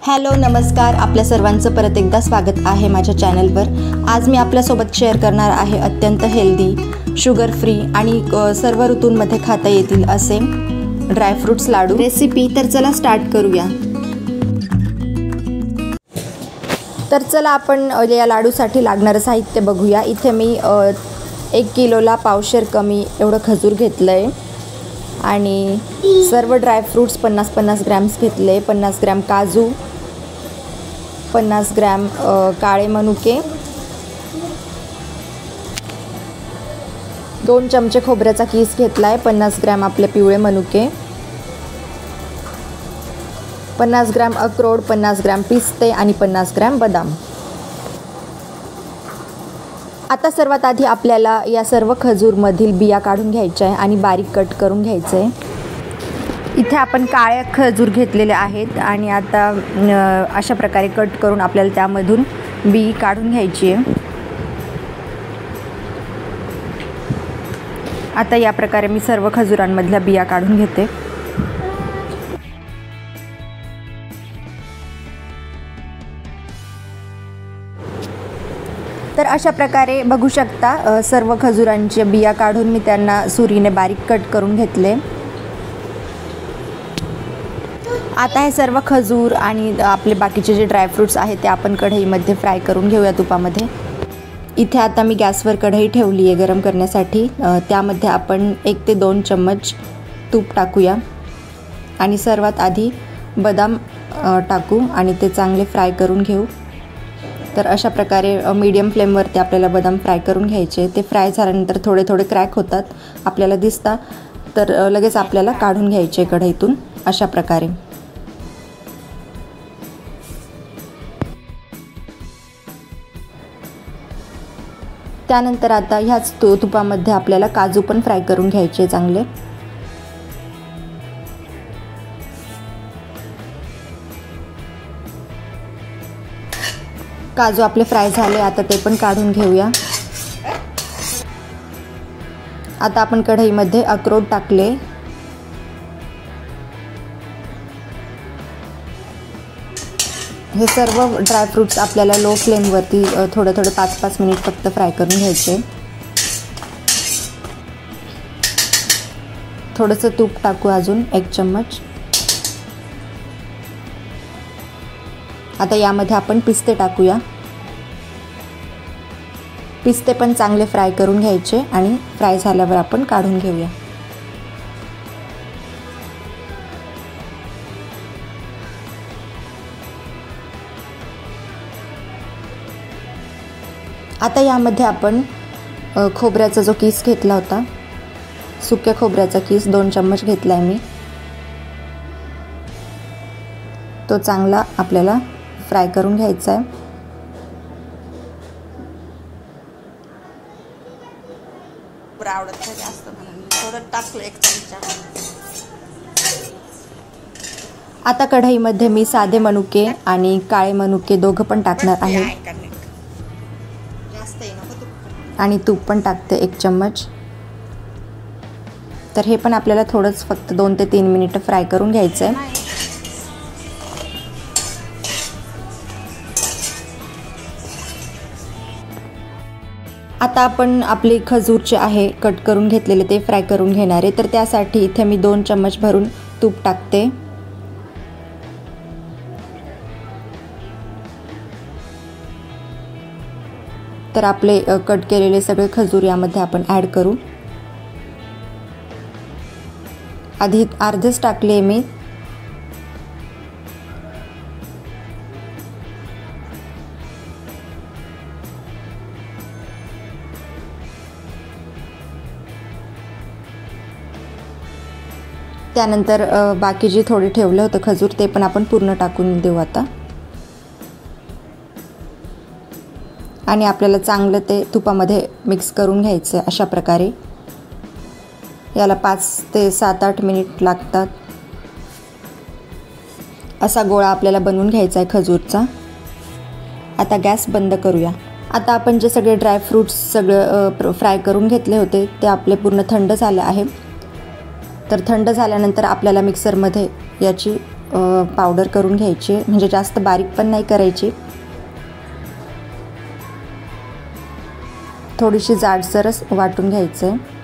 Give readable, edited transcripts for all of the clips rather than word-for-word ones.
Hello नमस्कार, आपल्या सर्वांचं परत एकदा स्वागत आहे माझ्या चॅनलवर। आज मी आपल्यासोबत शेअर करणार आहे अत्यंत हेल्दी, शुगर फ्री आणि सर्व ऋतूंमध्ये खाता येतील असे ड्रायफ्रूट्स लाडू रेसिपी। तर चला स्टार्ट करूया। तर चला आपण या लाडूसाठी लागणारे साहित्य बघूया। इथे मी 1 किलोला पावशेर कमी एवढं खजूर घेतलं आहे आणि सर्व ड्रायफ्रूट्स 50-50 ग्रॅम्स घेतले। 50 ग्रॅम काजू, 50 ग्रॅम काळे मनुके, 2 चमचे खोबऱ्याचा कीस घेतला आहे, 50 ग्रॅम आपले पिवळे मनुके, 50 ग्रॅम अक्रोड, 50 ग्रॅम पिस्ते आणि 50 ग्रॅम बदाम। आता सर्वात आधी आपल्याला या सर्व खजूरमधील बिया काढून घ्यायच्या आहे आणि बारीक कट करून घ्यायचं आहे। इथे आपण काळे खजूर घेतलेले आहेत आणि आता अशा प्रकारे कट करून आपल्याला त्यामधून बी काढून घ्यायची आहे। आता या प्रकारे मी सर्व खजुरांमधल्या बिया काढून घेते। तर अशा प्रकारे बघू शकता सर्व खजुरांच्या बिया काढून मी त्यांना सुरीने बारीक कट करून घेतले। आता हे सर्व खजूर आणि आपले बाकीचे जे ड्रायफ्रूट्स आहेत ते आपण कढईमध्ये फ्राय करून घेऊया तुपामध्ये। इथे आता मी गॅसवर कढई ठेवली आहे गरम करण्यासाठी। त्यामध्ये आपण 1 ते 2 चम्मच तूप टाकूया आणि सर्वात आधी बदाम टाकू आणि ते चांगले फ्राय करून घेऊ। तर अशा प्रकारे मीडियम फ्लेमवरती आपल्याला बदाम फ्राय करून घ्यायचे। ते फ्राय झाल्यानंतर थोडे थोडे क्रॅक होतात आपल्याला दिसतात, तर लगेच आपल्याला काढून घ्यायचे कढईतून अशा प्रकारे। त्यानंतर आता ह्याच तुपामध्ये आपल्याला काजू पण फ्राय करून घ्यायचे चांगले। काजू आपले फ्राय झाले, आता ते पण काढून घेऊया। आता आपण कढईमध्ये अक्रोड टाकले, हे सर्व ड्रायफ्रूट्स आपल्याला लो फ्लेमवरती थोडं 5-5 मिनिट फक्त फ्राय करून घ्यायचे। थोडंसं तूप टाकू अजून 1 चम्मच। आता यामध्ये आपण पिस्ते टाकूया। पिस्ते पण चांगले फ्राय करून घ्यायचे आणि फ्राय झाल्यावर आपण काढून घेऊया। आता यामध्ये आपण खोबऱ्याचा जो कीस घेतला होता, सुक्या खोबऱ्याचा कीस 2 चम्मच घेतला आहे मी, तो चांगला आपल्याला फ्राय करून घ्यायचा आहे। आता कढईमध्ये मी साधे मनुके आणि काळे मनुके दोघं पण टाकणार आहे आणि तूप पण टाकते 1 चम्मच। तर हे पण आपल्याला थोडंच फक्त 2 ते 3 मिनिटं फ्राय करून घ्यायचं आहे। आता आपण आपले खजूर जे आहे कट करून घेतलेले ते फ्राय करून घेणार आहे। तर त्यासाठी इथे मी 2 चम्मच भरून तूप टाकते। तर आपले कट केलेले सगळे खजूर यामध्ये आपण ॲड करू। आधी अर्धेच टाकले मी। त्यानंतर बाकी जे थोडे ठेवले होते खजूर ते पण आपण पूर्ण टाकून देऊ आता आणि आपल्याला चांगलं ते तुपामध्ये मिक्स करून घ्यायचं अशा प्रकारे। याला 5 ते 7-8 मिनिट लागतात। असा गोळा आपल्याला बनवून घ्यायचा आहे खजूरचा। आता गॅस बंद करूया। आता आपण जे सगळे ड्रायफ्रूट्स सगळं फ्राय करून घेतले होते ते आपले पूर्ण थंड झाले आहे। तर थंड झाल्यानंतर आपल्याला मिक्सरमध्ये याची पावडर करून घ्यायची, म्हणजे जास्त बारीक पण नाही करायची, थोडीशी जाडसरच वाटून घ्यायचं आहे.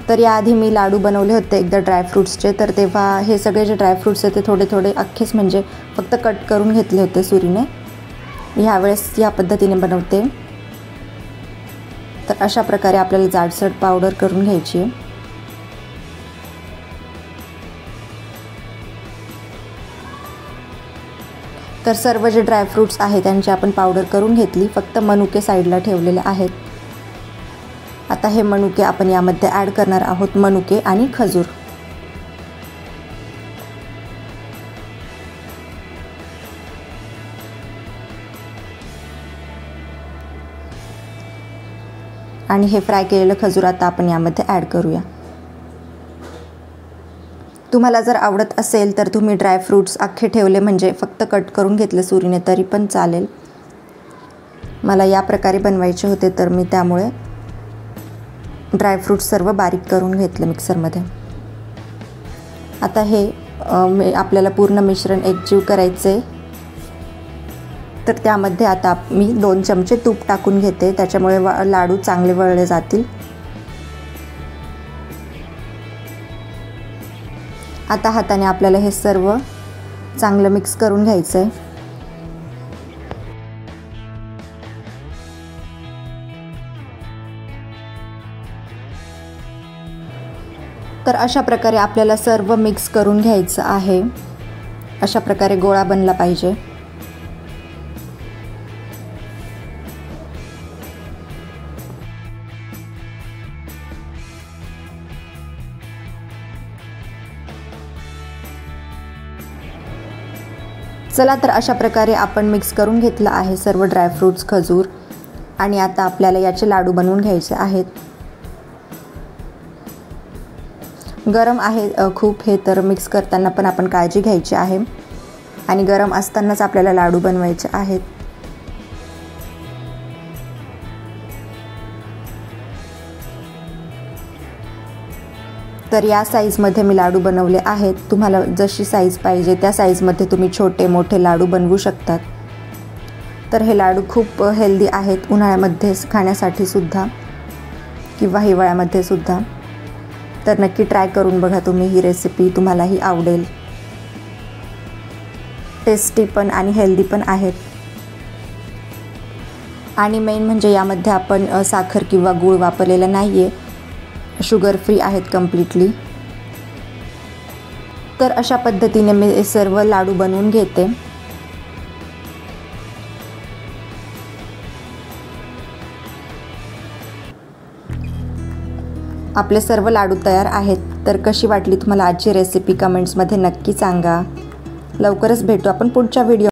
तर याआधी मी लाडू बनवले होते एकदा ड्रायफ्रूट्सचे, तर तेव्हा हे सगळे जे ड्रायफ्रूट्स आहेत ते थोडे थोडे अख्खेच म्हणजे फक्त कट करून घेतले होते सुरीने. ह्यावेळेस या पद्धतीने बनवते. तर अशा प्रकारे आपल्याला जाडसर पावडर करून घ्यायची आहे. तर सर्व जे ड्रायफ्रूट्स आहेत त्यांची आपण पावडर करून घेतली, फक्त मनुके साईडला ठेवलेले आहेत. आता हे मनुके आपण यामध्ये ॲड करणार आहोत, मनुके आणि खजूर. आणि हे फ्राय केलेलं खजूर आता आपण यामध्ये ॲड करूया. तुम्हाला जर आवडत असेल तर तुम्ही ड्रायफ्रूट्स अख्खे ठेवले, म्हणजे फक्त कट करून घेतले सुरीने, तरी पण चालेल. मला या प्रकारे बनवायचे होते, तर मी त्यामुळे ड्रायफ्रूट्स सर्व बारीक करून घेतले मिक्सरमध्ये. आता हे आपल्याला पूर्ण मिश्रण एकजीव करायचे. तर त्यामध्ये आता मी 2 चमचे तूप टाकून घेते, त्याच्यामुळे लाडू चांगले वळले जातील. आता हाताने आपल्याला हे सर्व चांगलं मिक्स करून घ्यायचं आहे. तर अशा प्रकारे आपल्याला सर्व मिक्स करून घ्यायचं आहे. अशा प्रकारे गोळा बनला पाहिजे. चला, तर अशा प्रकारे आपण मिक्स करून घेतलं आहे सर्व ड्रायफ्रूट्स, खजूर, आणि आता आपल्याला याचे लाडू बनवून घ्यायचे आहेत. गरम आहे खूप हे, तर मिक्स करताना पण आपण काळजी घ्यायची आहे. आणि गरम असतानाच आपल्याला लाडू बनवायचे आहेत. तर या साईजमध्ये मी लाडू बनवले आहेत. तुम्हाला जशी साईज पाहिजे त्या साईजमध्ये तुम्ही छोटे मोठे लाडू बनवू शकतात. तर हे लाडू खूप हेल्दी आहेत, उन्हाळ्यामध्ये खाण्यासाठी सुद्धा किंवा हिवाळ्यामध्ये सुद्धा. तर नक्की ट्राय करून बघा तुम्ही ही रेसिपी, तुम्हालाही आवडेल. टेस्टी पण आणि हेल्दी पण आहेत. आणि मेन म्हणजे यामध्ये आपण साखर किंवा गूळ वापरलेला नाही आहे, शुगर फ्री आहेत कम्प्लिटली. तर अशा पद्धतीने मी सर्व लाडू बनवून घेते. आपले सर्व लाडू तयार आहेत. तर कशी वाटली तुम्हाला आजची रेसिपी कमेंट्समध्ये नक्की सांगा. लवकरच भेटू आपण पुढच्या व्हिडिओ.